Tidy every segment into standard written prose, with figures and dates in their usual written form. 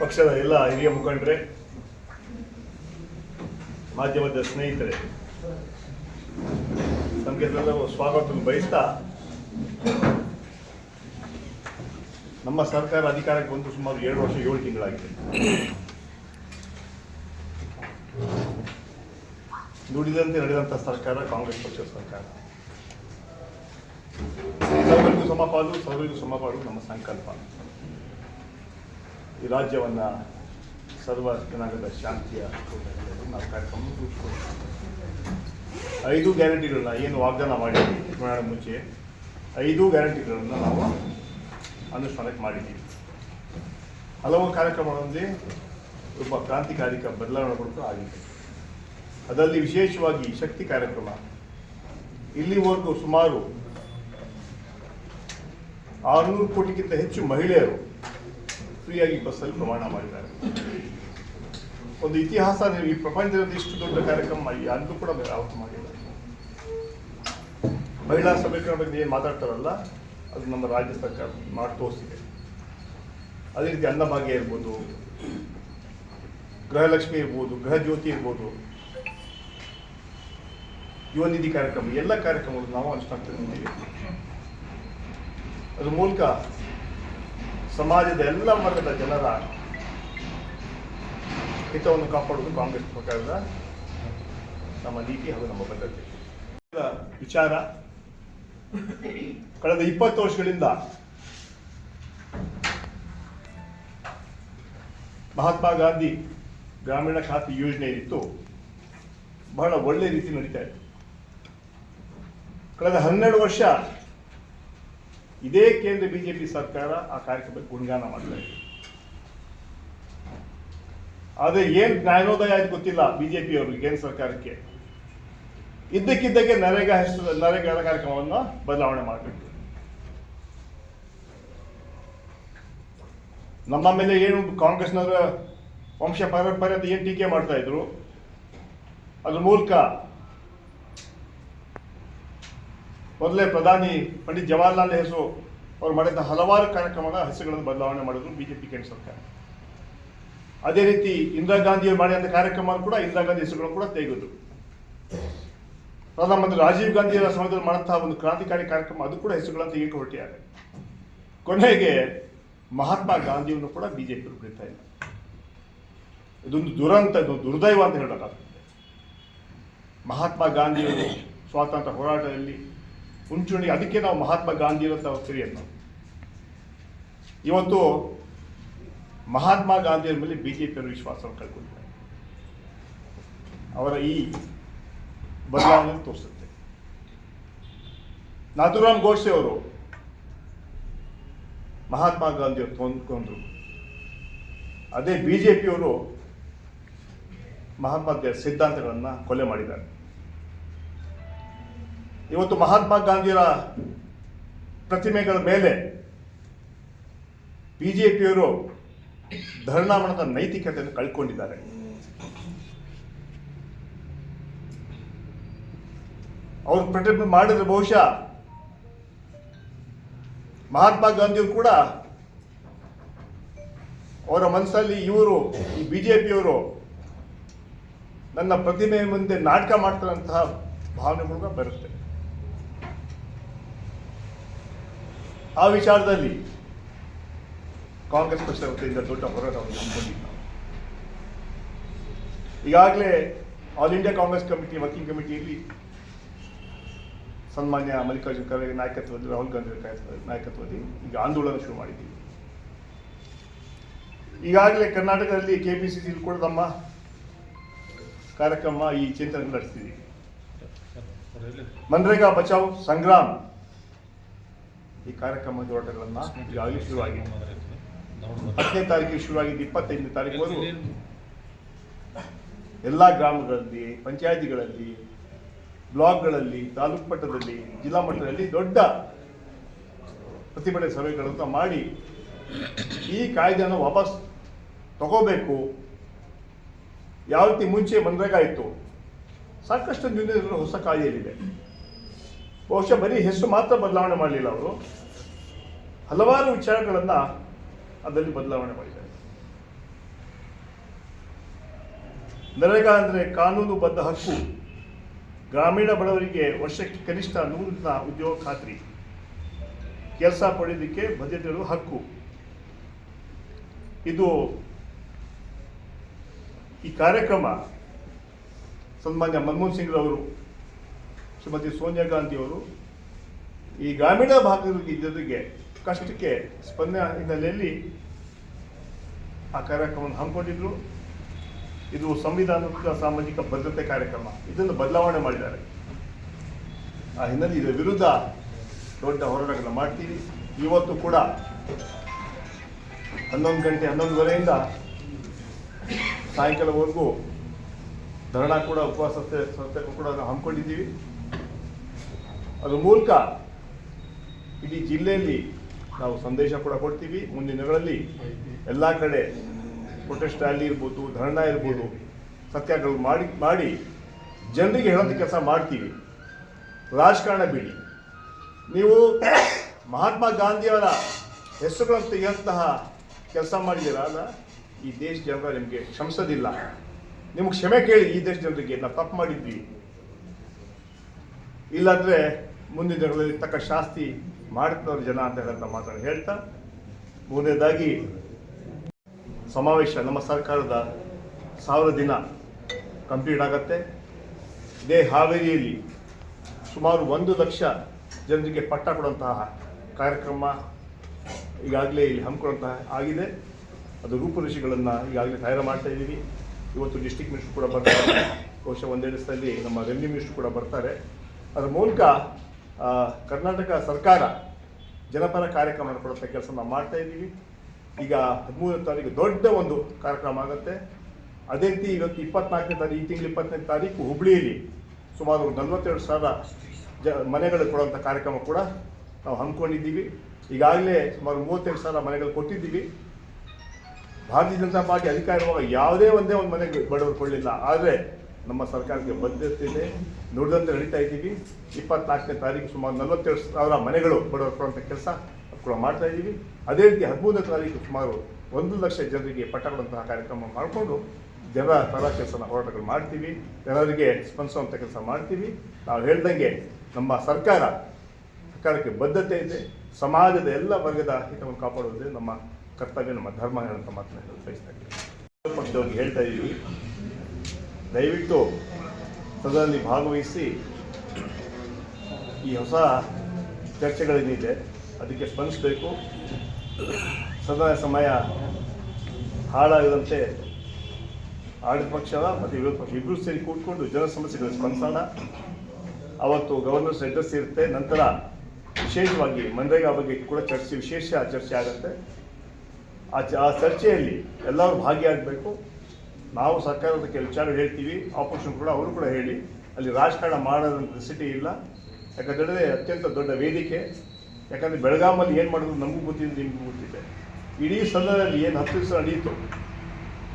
ಪಕ್ಷದ ಎಲ್ಲ ಹಿರಿಯ ಮುಖಂಡರೇ, ಮಾಧ್ಯಮದ ಸ್ನೇಹಿತರೆ, ನಮಗೆಲ್ಲರೂ ಸ್ವಾಗತವನ್ನು ಬಯಸ್ತಾ, ನಮ್ಮ ಸರ್ಕಾರ ಅಧಿಕಾರಕ್ಕೆ ಬಂದು ಸುಮಾರು 2 ವರ್ಷ 7 ತಿಂಗಳಾಗಿದೆ. ನುಡಿದಂತೆ ನಡೆದಂಥ ಸರ್ಕಾರ ಕಾಂಗ್ರೆಸ್ ಪಕ್ಷದ ಸರ್ಕಾರ. ಸರ್ವರಿಗೂ ಸಮಪಾಲು ನಮ್ಮ ಸಂಕಲ್ಪ. ಈ ರಾಜ್ಯವನ್ನು ಸರ್ವ ಜನಾಂಗದ ಶಾಂತಿಯ ನಾವು ಕಾರ್ಯಕ್ರಮ ರೂಪಿಸ್ಕೊಂಡು 5 ಗ್ಯಾರಂಟಿಗಳನ್ನ ಏನು ವಾಗ್ದಾನ ಮಾಡಿದ್ದೀವಿ ಚುನಾವಣೆ ಮುಂಚೆ, 5 ಗ್ಯಾರಂಟಿಗಳನ್ನು ನಾವು ಅನುಷ್ಠಾನಕ್ಕೆ ಮಾಡಿದ್ದೀವಿ. ಹಲವು ಕಾರ್ಯಕ್ರಮಗಳಲ್ಲಿ ಒಬ್ಬ ಕ್ರಾಂತಿಕಾರಿಕ ಬದಲಾವಣೆಗಳು ಆಗಿದೆ. ಅದರಲ್ಲಿ ವಿಶೇಷವಾಗಿ ಶಕ್ತಿ ಕಾರ್ಯಕ್ರಮ. ಇಲ್ಲಿವರೆಗೂ ಸುಮಾರು 600 ಕೋಟಿಗಿಂತ ಹೆಚ್ಚು ಮಹಿಳೆಯರು ಫ್ರೀಯಾಗಿ ಬಸ್ಸಲ್ಲಿ ಪ್ರಯಾಣ ಮಾಡಿದ್ದಾರೆ. ಒಂದು ಇತಿಹಾಸ. ಈ ಪ್ರಪಂಚದಲ್ಲಿ ಇಷ್ಟು ದೊಡ್ಡ ಕಾರ್ಯಕ್ರಮ ಯಾರಿಗೂ ಕೂಡ ಯಾವತ್ತೂ ಮಾಡಿಲ್ಲ. ಮಹಿಳಾ ಸಬಲೀಕರಣ ಬಗ್ಗೆ ಏನು ಮಾತಾಡ್ತಾರಲ್ಲ, ಅದು ನಮ್ಮ ರಾಜ್ಯ ಸರ್ಕಾರ ಮಾಡಿ ತೋರಿಸಿದೆ. ಅದೇ ರೀತಿ ಅನ್ನಭಾಗ್ಯ ಇರ್ಬೋದು, ಗೃಹಲಕ್ಷ್ಮಿ ಇರ್ಬೋದು, ಗೃಹ ಜ್ಯೋತಿ ಇರ್ಬೋದು, ಯುವ ನಿಧಿ ಕಾರ್ಯಕ್ರಮ, ಎಲ್ಲ ಕಾರ್ಯಕ್ರಮಗಳು ನಾವು ಅನುಷ್ಠಾನಕ್ಕೆ ಅದ್ರ ಮೂಲಕ ಸಮಾಜದ ಎಲ್ಲ ವರ್ಗದ ಜನರ ಹಿತವನ್ನು ಕಾಪಾಡುವುದು ಕಾಂಗ್ರೆಸ್ ಸರ್ಕಾರದ ನಮ್ಮ ನೀತಿ ಹಾಗೂ ನಮ್ಮ ಬದ್ಧತೆ. ವಿಚಾರ, ಕಳೆದ 20 ವರ್ಷಗಳಿಂದ ಮಹಾತ್ಮ ಗಾಂಧಿ ಗ್ರಾಮೀಣ ಖಾತೆ ಯೋಜನೆ ಇತ್ತು, ಬಹಳ ಒಳ್ಳೆ ರೀತಿ ನಡೀತಾ ಇತ್ತು. ಕಳೆದ 12 ವರ್ಷ ಇದೇ ಕೇಂದ್ರ ಬಿಜೆಪಿ ಸರ್ಕಾರ ಆ ಕಾರ್ಯಕ್ರಮಕ್ಕೆ ಗುಣಗಾನ ಮಾಡ್ತಾ ಇದೆ. ಆದರೆ ಏನು ಜ್ಞಾನೋದಯ ಆಯ್ತು ಗೊತ್ತಿಲ್ಲ ಬಿಜೆಪಿ ಅವರಿಗೆ, ಕೇಂದ್ರ ಸರ್ಕಾರಕ್ಕೆ. ಇದ್ದಕ್ಕಿದ್ದಕ್ಕೆ ನರೇಗಾ ಕಾರ್ಯಕ್ರಮವನ್ನು ಬದಲಾವಣೆ ಮಾಡಬೇಕು. ನಮ್ಮ ಮೇಲೆ ಏನು ಕಾಂಗ್ರೆಸ್ನವರ ವಂಶ ಪರಂಪರೆ ಅಂತ ಏನು ಟೀಕೆ ಮಾಡ್ತಾ ಇದ್ರು, ಅದ್ರ ಮೂಲಕ ಮೊದಲೇ ಪ್ರಧಾನಿ ಪಂಡಿತ್ ಜವಾಹರ್ಲಾಲ್ ನೆಹರು ಅವರು ಮಾಡಿದ ಹಲವಾರು ಕಾರ್ಯಕ್ರಮಗಳ ಹೆಸರುಗಳನ್ನು ಬದಲಾವಣೆ ಮಾಡಿದ್ರು ಬಿಜೆಪಿ ಕೇಂದ್ರ ಸರ್ಕಾರ. ಅದೇ ರೀತಿ ಇಂದಿರಾ ಗಾಂಧಿಯವರು ಮಾಡಿದಂಥ ಕಾರ್ಯಕ್ರಮ ಕೂಡ ಇಂದಿರಾ ಗಾಂಧಿ ಹೆಸರುಗಳನ್ನು ಕೂಡ ತೆಗೆದು, ಪ್ರಧಾನಮಂತ್ರಿ ರಾಜೀವ್ ಗಾಂಧಿಯವರ ಸಮಯದಲ್ಲಿ ಮಾಡುವಂತಹ ಒಂದು ಕ್ರಾಂತಿಕಾರಿ ಕಾರ್ಯಕ್ರಮ, ಅದು ಕೂಡ ಹೆಸರುಗಳನ್ನು ತೆಗೆದು ಹೊರಟಿದ್ದಾರೆ. ಕೊನೆಗೆ ಮಹಾತ್ಮ ಗಾಂಧಿಯನ್ನು ಕೂಡ ಬಿಜೆಪಿ ಬಿಡ್ತಾ ಇಲ್ಲ. ಇದೊಂದು ದುರಂತ, ದುರ್ದೈವ ಅಂತ ಹೇಳಬೇಕಾಗ್ತದೆ. ಮಹಾತ್ಮ ಗಾಂಧಿಯವರು ಸ್ವಾತಂತ್ರ್ಯ ಹೋರಾಟದಲ್ಲಿ ಮುಂಚೂಣಿ, ಅದಕ್ಕೆ ನಾವು ಮಹಾತ್ಮ ಗಾಂಧಿಯವರ ಕರೆಯನ್ನು. ಇವತ್ತು ಮಹಾತ್ಮ ಗಾಂಧಿಯವರ ಮೇಲೆ ಬಿಜೆಪಿಯವರು ವಿಶ್ವಾಸವನ್ನು ಕಳ್ಕೊಂಡಿದ್ದಾರೆ. ಅವರ ಈ ಬದಲಾವಣೆ ತೋರಿಸುತ್ತೆ. ನಾಥೂರಾಮ್ ಗೋಡ್ಸೆ ಅವರು ಮಹಾತ್ಮ ಗಾಂಧಿಯವರು ಕೊಂದ್ರು. ಅದೇ ಬಿಜೆಪಿಯವರು ಮಹಾತ್ಮ ಸಿದ್ಧಾಂತಗಳನ್ನು ಕೊಲೆ ಮಾಡಿದ್ದಾರೆ. ಇವತ್ತು ಮಹಾತ್ಮ ಗಾಂಧಿಯವರ ಪ್ರತಿಮೆಗಳ ಮೇಲೆ ಬಿಜೆಪಿಯವರು ಧರಣಾ ಮಾಡದ ನೈತಿಕತೆಯನ್ನು ಕಳ್ಕೊಂಡಿದ್ದಾರೆ. ಅವರು ಪ್ರತಿಭಟನೆ ಮಾಡಿದ್ರೆ ಬಹುಶಃ ಮಹಾತ್ಮ ಗಾಂಧಿಯವರು ಕೂಡ ಅವರ ಮನಸ್ಸಲ್ಲಿ ಇವರು ಈ ಬಿಜೆಪಿಯವರು ನನ್ನ ಪ್ರತಿಮೆ ಮುಂದೆ ನಾಟಕ ಮಾಡ್ತಾರಂತಹ ಭಾವನೆಗಳು ಬರುತ್ತೆ. ಆ ವಿಚಾರದಲ್ಲಿ ಕಾಂಗ್ರೆಸ್ ಪಕ್ಷದ ವತಿಯಿಂದ ದೊಡ್ಡ ಹೋರಾಟವನ್ನು ಹಮ್ಮಿಕೊಂಡಿದ್ದು ನಾವು. ಈಗಾಗಲೇ all India Congress committee working ಕಮಿಟಿಯಲ್ಲಿ ಸನ್ಮಾನ್ಯ ಮಲ್ಲಿಕಾರ್ಜುನ ಖರ್ಗೆ ನಾಯಕತ್ವದಲ್ಲಿ, ರಾಹುಲ್ ಗಾಂಧಿ ನಾಯಕತ್ವದಲ್ಲಿ ಈಗ ಆಂದೋಲನ ಶುರು ಮಾಡಿದ್ದೀವಿ. ಈಗಾಗಲೇ ಕರ್ನಾಟಕದಲ್ಲಿ ಕೆಪಿಸಿಸಿಯಲ್ಲಿ ಕೂಡ ನಮ್ಮ ಕಾರ್ಯಕ್ರಮ, ಈ ಚಿಂತನೆ ನಡೆಸ್ತೀವಿ. ಮನ್ರೇಗಾ ಬಚಾವ್ ಸಂಗ್ರಾಮ್ ಈ ಕಾರ್ಯಕ್ರಮ ಹೋರಾಟಗಳನ್ನು ಈಗಾಗಲೇ ಶುರುವಾಗಿದೆ. 10ನೇ ತಾರೀಕಿಗೆ ಶುರುವಾಗಿದ್ದು 25ನೇ ತಾರೀಕುವರೆಗೂ ಎಲ್ಲ ಗ್ರಾಮಗಳಲ್ಲಿ, ಪಂಚಾಯಿತಿಗಳಲ್ಲಿ, ಬ್ಲಾಕ್ಗಳಲ್ಲಿ, ತಾಲೂಕು ಮಟ್ಟದಲ್ಲಿ, ಜಿಲ್ಲಾ ಮಟ್ಟದಲ್ಲಿ ದೊಡ್ಡ ಪ್ರತಿಭಟನೆ ಸಭೆಗಳನ್ನು ಮಾಡಿ ಈ ಕಾಯ್ದೆಯನ್ನು ವಾಪಸ್ ತಗೋಬೇಕು. ಯಾವ ರೀತಿ ಮುಂಚೆ ಮನ್ರೇಗಾ ಇತ್ತು, ಸಾಕಷ್ಟು ನ್ಯೂನತೆಗಳು ಹೊಸ ಕಾಯ್ದೆಯಲ್ಲಿದೆ. ಬಹುಶಃ ಬರೀ ಹೆಸರು ಮಾತ್ರ ಬದಲಾವಣೆ ಮಾಡಲಿಲ್ಲ ಅವರು, ಹಲವಾರು ವಿಚಾರಗಳನ್ನು ಅದರಲ್ಲಿ ಬದಲಾವಣೆ ಮಾಡಿದ್ದಾರೆ. ನರೇಗಾ ಅಂದರೆ ಕಾನೂನುಬದ್ಧ ಹಕ್ಕು. ಗ್ರಾಮೀಣ ಬಡವರಿಗೆ ವರ್ಷಕ್ಕೆ ಕನಿಷ್ಠ 100 ದಿನ ಉದ್ಯೋಗ ಖಾತ್ರಿ, ಕೆಲಸ ಪಡೆಯೋದಕ್ಕೆ ಬದ್ಧತೆಗಳು ಹಕ್ಕು. ಇದು ಈ ಕಾರ್ಯಕ್ರಮ ಸನ್ಮಾನ್ಯ ಮನಮೋಹನ್ ಸಿಂಗ್ ರವರು, ಶ್ರೀಮತಿ ಸೋನಿಯಾ ಗಾಂಧಿಯವರು ಈ ಗ್ರಾಮೀಣ ಭಾಗದ ಜನರಿಗೆ ಕಷ್ಟಕ್ಕೆ ಸ್ಪಂದನೆ ಹಿನ್ನೆಲೆಯಲ್ಲಿ ಆ ಕಾರ್ಯಕ್ರಮವನ್ನು ಹಮ್ಮಿಕೊಂಡಿದ್ರು. ಇದು ಸಂವಿಧಾನಿಕ ಸಾಮಾಜಿಕ ಭದ್ರತೆ ಕಾರ್ಯಕ್ರಮ, ಇದನ್ನು ಬದಲಾವಣೆ ಮಾಡಿದ್ದಾರೆ. ಆ ಹಿನ್ನೆಲೆ ಇದರ ವಿರುದ್ಧ ದೊಡ್ಡ ಹೋರಾಟಗಳನ್ನು ಮಾಡ್ತೀವಿ. ಇವತ್ತು ಕೂಡ 11 ಗಂಟೆ 11:30 ಸಾಯಂಕಾಲವರೆಗೂ ಧರಣ ಕೂಡ, ಉಪವಾಸ ಸತ್ಯಾಗ್ರಹ ಕೂಡ ನಾವು ಹಮ್ಮಿಕೊಂಡಿದ್ದೀವಿ. ಅದ್ರ ಮೂಲಕ ಇಡೀ ಜಿಲ್ಲೆಯಲ್ಲಿ ನಾವು ಸಂದೇಶ ಕೂಡ ಕೊಡ್ತೀವಿ. ಮುಂದಿನ ದಿನಗಳಲ್ಲಿ ಎಲ್ಲ ಕಡೆ ಪ್ರೊಟೆಸ್ಟ್ ರ್ಯಾಲಿ ಇರ್ಬೋದು, ಧರಣ ಇರ್ಬೋದು, ಸತ್ಯಾಗ್ರಹ ಮಾಡಿ ಜನರಿಗೆ ಹೇಳೋಂಥ ಕೆಲಸ ಮಾಡ್ತೀವಿ. ರಾಜಕಾರಣ ಬಿಡಿ. ನೀವು ಮಹಾತ್ಮ ಗಾಂಧಿಯವರ ಹೆಸರುಗಳನ್ನು ತೆಗೆಯುವಂತಹ ಕೆಲಸ ಮಾಡಿದ್ದೀರಾ ಅಲ್ಲ, ಈ ದೇಶ ಜನರ ನಿಮಗೆ ಕ್ಷಮಿಸೋದಿಲ್ಲ. ನಿಮಗೆ ಕ್ಷಮೆ ಕೇಳಿ ಈ ದೇಶ ಜನರಿಗೆ, ನಾವು ತಪ್ಪು ಮಾಡಿದ್ವಿ, ಇಲ್ಲಾಂದರೆ ಮುಂದಿನ ದಿನಗಳಲ್ಲಿ ತಕ್ಕ ಶಾಸ್ತಿ ಮಾಡ್ತಾರೆ ಜನ ಅಂತ ಹೇಳಂತ ಮಾತನ್ನು ಹೇಳ್ತಾ, ಮೂರನೇದಾಗಿ ಸಮಾವೇಶ ನಮ್ಮ ಸರ್ಕಾರದ 1000 ದಿನ ಕಂಪ್ಲೀಟ್ ಆಗತ್ತೆ. ಇದೇ ಹಾವೇರಿಯಲ್ಲಿ ಸುಮಾರು 1 ಲಕ್ಷ ಜನರಿಗೆ ಪಟ್ಟ ಕೊಡುವಂತಹ ಕಾರ್ಯಕ್ರಮ ಈಗಾಗಲೇ ಇಲ್ಲಿ ಹಮ್ಮಿಕೊಳ್ಳುವಂತಹ ಆಗಿದೆ. ಅದು ರೂಪುರೇಷೆಗಳನ್ನು ಈಗಾಗಲೇ ತಯಾರು ಮಾಡ್ತಾ ಇದ್ದೀವಿ. ಇವತ್ತು ಡಿಸ್ಟ್ರಿಕ್ಟ್ ಮಿನಿಸ್ಟರ್ ಕೂಡ ಬರ್ತಾರೆ, ಬಹುಶಃ 1-2 ದಿವಸದಲ್ಲಿ ನಮ್ಮ ರೆವಿನ್ಯೂ ಮಿನಿಸ್ಟರ್ ಕೂಡ ಬರ್ತಾರೆ. ಅದರ ಮೂಲಕ ಕರ್ನಾಟಕ ಸರ್ಕಾರ ಜನಪರ ಕಾರ್ಯಕ್ರಮ ಕೊಡುವಂಥ ಕೆಲಸ ನಾವು ಮಾಡ್ತಾ ಇದ್ದೀವಿ. ಈಗ 13ನೇ ತಾರೀಕು ದೊಡ್ಡ ಒಂದು ಕಾರ್ಯಕ್ರಮ ಆಗುತ್ತೆ. ಅದೇ ರೀತಿ ಇವತ್ತು 24ನೇ ತಾರೀಕು, ಈ ತಿಂಗಳು 20ನೇ ತಾರೀಕು ಹುಬ್ಬಳ್ಳಿಯಲ್ಲಿ ಸುಮಾರು 42,000 ಮನೆಗಳು ಕೊಡುವಂಥ ಕಾರ್ಯಕ್ರಮ ಕೂಡ ನಾವು ಹಮ್ಮಿಕೊಂಡಿದ್ದೀವಿ. ಈಗಾಗಲೇ ಸುಮಾರು 32,000 ಮನೆಗಳು ಕೊಟ್ಟಿದ್ದೀವಿ. ಭಾರತೀಯ ಜನತಾ ಪಾರ್ಟಿ ಅಧಿಕಾರವಾಗ ಯಾವುದೇ ಒಂದೇ ಒಂದು ಮನೆಗೆ ಬಡವರು ಕೊಡಲಿಲ್ಲ. ಆದರೆ ನಮ್ಮ ಸರ್ಕಾರಕ್ಕೆ ಬದ್ಧತೆ ಇದೆ, ನುಡಿದಂತೆ ನಡೀತಾ ಇದ್ದೀವಿ. 24ನೇ ತಾರೀಕು ಸುಮಾರು 42,000 ಮನೆಗಳು ಬಡವರು ಕೊಡುವಂಥ ಕೆಲಸ ಕೂಡ ಮಾಡ್ತಾ ಇದ್ದೀವಿ. ಅದೇ ರೀತಿ 13ನೇ ತಾರೀಕು ಸುಮಾರು 1 ಲಕ್ಷ ಜನರಿಗೆ ಪಟ್ಟ ಕೊಡುವಂತಹ ಕಾರ್ಯಕ್ರಮ ಮಾಡಿಕೊಂಡು ಜನರ ಪರ ಕೆಲಸನ ಹೋರಾಟಗಳು ಮಾಡ್ತೀವಿ, ಜನರಿಗೆ ಸ್ಪಂದಿಸುವಂಥ ಕೆಲಸ ಮಾಡ್ತೀವಿ. ನಾವು ಹೇಳ್ದಂಗೆ ನಮ್ಮ ಸರ್ಕಾರಕ್ಕೆ ಬದ್ಧತೆ ಇದೆ. ಸಮಾಜದ ಎಲ್ಲ ವರ್ಗದ ಹಿತವನ್ನು ಕಾಪಾಡುವುದೇ ನಮ್ಮ ಕರ್ತವ್ಯ, ನಮ್ಮ ಧರ್ಮ ಹೇಳುವಂಥ ಮಾತನ್ನು ಬಯಸ್ತಾ ಇದ್ದೀವಿ. ಪಕ್ಷದವ್ರಿಗೆ ಹೇಳ್ತಾ ಇದ್ದೀವಿ, ದಯವಿಟ್ಟು ಸದನದಲ್ಲಿ ಭಾಗವಹಿಸಿ ಈ ಹೊಸ ಚರ್ಚೆಗಳೇನಿದೆ ಅದಕ್ಕೆ ಸ್ಪಂದಿಸಬೇಕು. ಸದನ ಸಮಯ ಹಾಳಾಗದಂತೆ ಆಡಳಿತ ಪಕ್ಷ ಮತ್ತು ವಿರೋಧ ಪಕ್ಷ ಇಬ್ಬರು ಸೇರಿ ಕೂತ್ಕೊಂಡು ಜನ ಸಮಸ್ಯೆಗಳು ಸ್ಪಂದಿಸೋಣ. ಅವತ್ತು ಗವರ್ನರ್ಸ್ ಅಡ್ರೆಸ್ ಇರುತ್ತೆ. ನಂತರ ವಿಶೇಷವಾಗಿ ಮನ್ರೇಗಾ ಬಗ್ಗೆ ಕೂಡ ವಿಶೇಷ ಚರ್ಚೆ ಆಗುತ್ತೆ. ಆ ಚರ್ಚೆಯಲ್ಲಿ ಎಲ್ಲರೂ ಭಾಗಿಯಾಗಬೇಕು. ನಾವು ಸರ್ಕಾರದ ಕೆಲವು ವಿಚಾರ ಹೇಳ್ತೀವಿ, ಆಪೋಸಿಷನ್ ಕೂಡ ಅವರು ಕೂಡ ಹೇಳಿ, ಅಲ್ಲಿ ರಾಜಕಾರಣ ಮಾಡೋದಂಥ ನೆಸಿಟಿ ಇಲ್ಲ. ಯಾಕಂದರೆ ಅತ್ಯಂತ ದೊಡ್ಡ ವೇದಿಕೆ. ಯಾಕಂದರೆ ಬೆಳಗಾಮಲ್ಲಿ ಏನು ಮಾಡೋದು ನಮಗೂ ಗೊತ್ತಿದೆ, ನಿಮಗೂ ಗೊತ್ತಿದೆ. ಇಡೀ ಸದನದಲ್ಲಿ ಏನು 10 ದಿವಸ ನಡೆಯಿತು,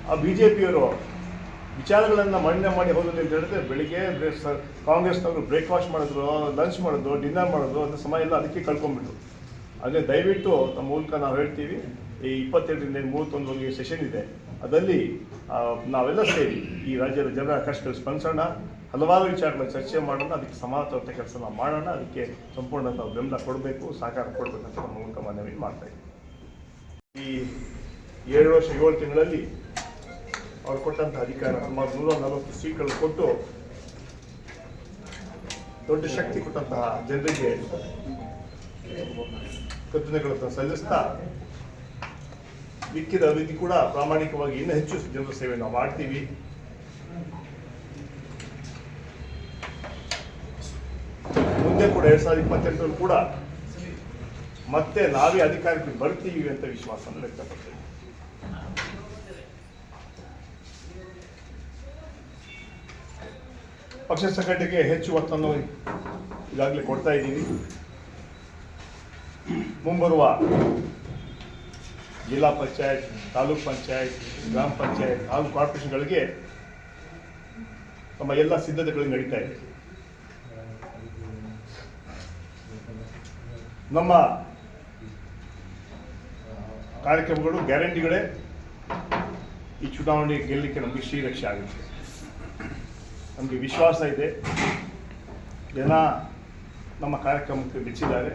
ಆ BJPಯವರು ವಿಚಾರಗಳನ್ನು ಮಂಡನೆ ಮಾಡಿ ಹೋಗೋದು ಅಂತ ಹೇಳಿದ್ರೆ, ಬೆಳಿಗ್ಗೆ ಕಾಂಗ್ರೆಸ್ನವರು ಬ್ರೇಕ್ಫಾಸ್ಟ್ ಮಾಡಿದ್ರು, ಲಂಚ್ ಮಾಡಿದ್ರು, ಡಿನ್ನರ್ ಮಾಡಿದ್ರು, ಅದರ ಸಮಯ ಎಲ್ಲ ಅದಕ್ಕೆ ಕಳ್ಕೊಂಡ್ಬಿಟ್ರು. ಅದೇ ದಯವಿಟ್ಟು ನಮ್ಮ ಮೂಲಕ ನಾವು ಹೇಳ್ತೀವಿ, ಈ 22ರಿಂದ 31ವರೆಗೆ ಸೆಷನ್ ಇದೆ, ಅದರಲ್ಲಿ ನಾವೆಲ್ಲ ಸೇರಿ ಈ ರಾಜ್ಯದ ಜನರ ಕಷ್ಟಗಳು ಸ್ಪಂದಿಸೋಣ, ಹಲವಾರು ವಿಚಾರಗಳ ಚರ್ಚೆ ಮಾಡೋಣ, ಅದಕ್ಕೆ ಸಮಾನತೆ ಕೆಲಸ ನಾವು ಮಾಡೋಣ. ಅದಕ್ಕೆ ಸಂಪೂರ್ಣ ನಾವು ಬೆಂಬಲ ಕೊಡಬೇಕು, ಸಹಕಾರ ಕೊಡಬೇಕಂತ ನಮ್ಮ ಮೂಲಕ ಮನವಿ ಮಾಡ್ತಾ ಇದ್ದೀವಿ. ಈ 7 ವರ್ಷ 7 ತಿಂಗಳಲ್ಲಿ ಅವ್ರು ಕೊಟ್ಟಂಥ ಅಧಿಕಾರ ಸುಮಾರು 140 ಸೀಟ್ಗಳು ಕೊಟ್ಟು ದೊಡ್ಡ ಶಕ್ತಿ ಕೊಟ್ಟಂತಹ ಜನರಿಗೆ ಕೃತಜ್ಞತೆಗಳನ್ನು ಸಲ್ಲಿಸ್ತಾ, ಮಿಕ್ಕಿದ ಅವಧಿ ಕೂಡ ಪ್ರಾಮಾಣಿಕವಾಗಿ ಇನ್ನೂ ಹೆಚ್ಚು ಜನರ ಸೇವೆ ನಾವು ಮಾಡ್ತೀವಿ. ಮುಂದೆ ಕೂಡ 2028 ಕೂಡ ಮತ್ತೆ ನಾವೇ ಅಧಿಕಾರಕ್ಕೆ ಬರ್ತೀವಿ ಅಂತ ವಿಶ್ವಾಸವನ್ನು ವ್ಯಕ್ತಪಡ್ತೇವೆ. ಪಕ್ಷ ಸಂಘಟನೆಗೆ ಹೆಚ್ಚು ಒತ್ತನ್ನು ಈಗಾಗಲೇ ಕೊಡ್ತಾ ಇದ್ದೀವಿ. ಮುಂಬರುವ ಜಿಲ್ಲಾ ಪಂಚಾಯತ್, ತಾಲೂಕ್ ಪಂಚಾಯತ್, ಗ್ರಾಮ ಪಂಚಾಯತ್ ಹಾಗೂ ಕಾರ್ಪೊರೇಷನ್ಗಳಿಗೆ ನಮ್ಮ ಎಲ್ಲ ಸಿದ್ಧತೆಗಳು ನಡೀತಾ ಇದೆ. ನಮ್ಮ ಕಾರ್ಯಕ್ರಮಗಳು ಗ್ಯಾರಂಟಿಗಳೇ ಈ ಚುನಾವಣೆ ಗೆಲ್ಲಲಿಕ್ಕೆ ನಮಗೆ ಶ್ರೀರಕ್ಷೆ ಆಗುತ್ತೆ. ನಮಗೆ ವಿಶ್ವಾಸ ಇದೆ. ಜನ ನಮ್ಮ ಕಾರ್ಯಕ್ರಮಕ್ಕೆ ಮೆಚ್ಚಿದ್ದಾರೆ.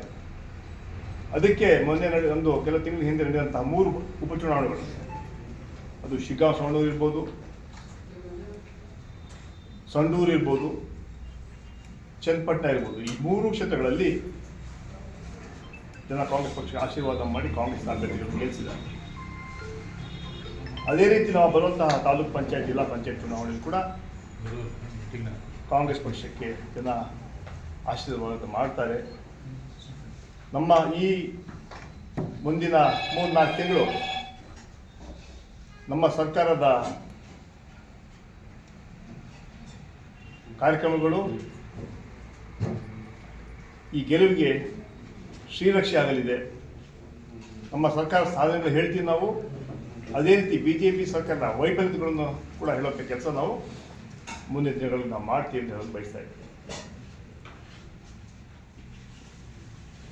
ಅದಕ್ಕೆ ಮೊನ್ನೆ ಒಂದು ಕೆಲವು ತಿಂಗಳ ಹಿಂದೆ ನಡೆದಂತಹ 3 ಉಪಚುನಾವಣೆಗಳು, ಅದು ಶಿಗ್ಗಾಂವ್ ಸವಣೂರು ಇರ್ಬೋದು, ಸಂಡೂರು ಇರ್ಬೋದು, ಚನ್ನಪಟ್ಟಣ ಇರ್ಬೋದು, ಈ 3 ಕ್ಷೇತ್ರಗಳಲ್ಲಿ ಜನ ಕಾಂಗ್ರೆಸ್ ಪಕ್ಷಕ್ಕೆ ಆಶೀರ್ವಾದ ಮಾಡಿ ಕಾಂಗ್ರೆಸ್ ಅಭ್ಯರ್ಥಿಗಳನ್ನು ಗೆಲ್ಲಿಸಿದ್ದಾರೆ. ಅದೇ ರೀತಿ ನಾವು ಬರುವಂತಹ ತಾಲೂಕು ಪಂಚಾಯತ್, ಜಿಲ್ಲಾ ಪಂಚಾಯತ್ ಚುನಾವಣೆಯಲ್ಲಿ ಕೂಡ ಕಾಂಗ್ರೆಸ್ ಪಕ್ಷಕ್ಕೆ ಜನ ಆಶೀರ್ವಾದ ಮಾಡ್ತಾರೆ. ನಮ್ಮ ಈ ಮುಂದಿನ 3-4 ತಿಂಗಳು ನಮ್ಮ ಸರ್ಕಾರದ ಕಾರ್ಯಕ್ರಮಗಳು ಈ ಗೆಲುವಿಗೆ ಶ್ರೀರಕ್ಷೆ ಆಗಲಿದೆ. ನಮ್ಮ ಸರ್ಕಾರ ಸಾಧನೆಗಳು ಹೇಳ್ತೀವಿ ನಾವು, ಅದೇ ರೀತಿ BJP ಸರ್ಕಾರದ ವೈಫಲ್ಯಗಳನ್ನು ಕೂಡ ಹೇಳೋಕ್ಕೆ ಕೆಲಸ ನಾವು ಮುಂದಿನ ದಿನಗಳಲ್ಲಿ ನಾವು ಮಾಡ್ತೀವಿ ಅಂತ ಹೇಳಲು ಬಯಸ್ತಾ ಇದ್ದೀವಿ.